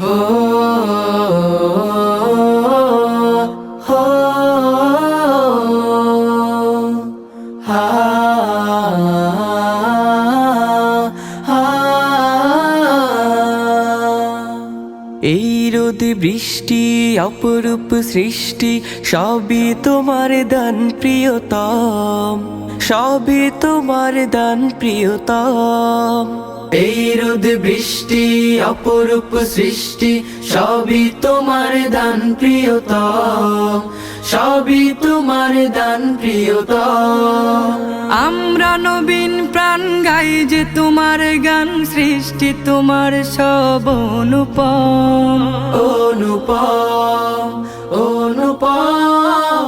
হো হো হা হা এই রোদ বৃষ্টি অপরূপ সৃষ্টি সবই তোমার দান প্রিয়তম, সবই তোমার দান প্রিয়তম। এই রোদ বৃষ্টি অপরূপ সৃষ্টি সবই তোমার দান প্রিয়তম, সবই তোমার দান প্রিয়তম। আমরা নবীন প্রাণ গাই যে তোমার গান, সৃষ্টি তোমার সব অনুপম। অনুপম অনুপম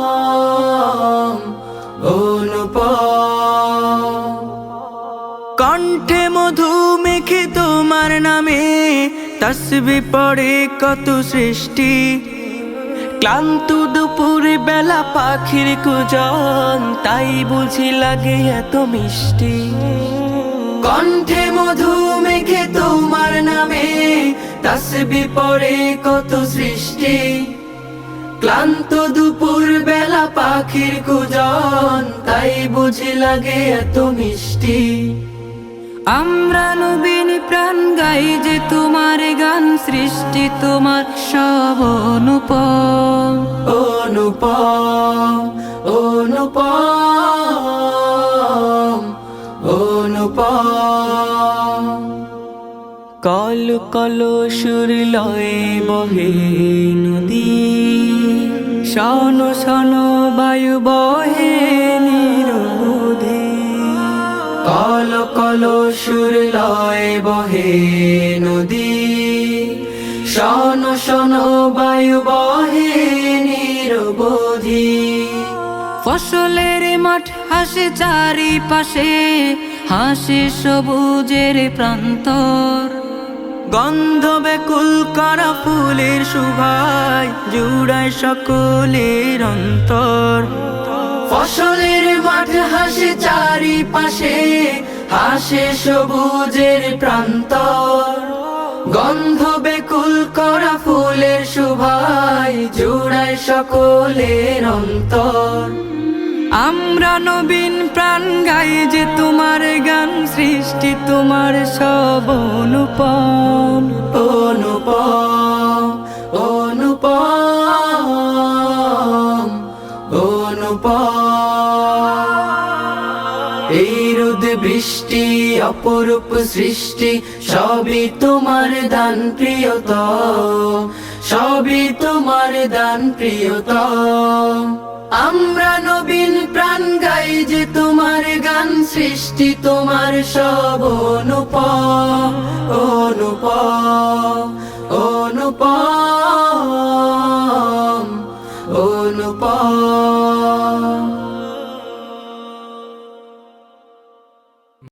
অনুপম। কণ্ঠে মধু মেখে তোমার নামে তসবিহ পড়ে কত সৃষ্টি। ক্লান্ত দুপুর বেলা পাখির কুজন, তাই বুঝি লাগে এত মিষ্টি। কণ্ঠে মধু মেখে তোমার নামে তসবিহ পড়ে কত সৃষ্টি। ক্লান্ত দুপুর বেলা পাখির কুজন, তাই বুঝি লাগে এত মিষ্টি। আমরা নবীন প্রাণ গাই যে তোমার গান, সৃষ্টি তোমার সব অনুপম। অনুপম অনুপম অনুপম। কল কল সুর লয়ে বহে নদী, শন শন বায়ু বহে নিরবধি। কল কল সুর লয় বহে নদী, শন শন বায়ু বহে নিরবধি। ফসলের মাঠ হাসে চারিপাশে, হাসে সবুজের প্রান্তর। গন্ধ বেকুল করা ফুলের সুভায় জুড়ায় সকলের অন্তর। ফসলের মাঠ হাসে চারিপাশে, হাসে সবুজের প্রান্তর। গন্ধ বেকুল করা ফুলের শোভায় জুড়ায় সকলের অন্তর। আমরা নবীন প্রাণ গাই যে তোমার গান, সৃষ্টি তোমার সব অনুপম। অনুপম অনুপম অনুপম। এই রোদ বৃষ্টি অপরূপ সৃষ্টি সবই তোমার দান প্রিয়তম, সবই তোমার দান প্রিয়তম। আমরা নবীন প্রাণ গাই যে তোমার গান, সৃষ্টি তোমার সব অনুপম। অনুপম অনুপম অনুপম।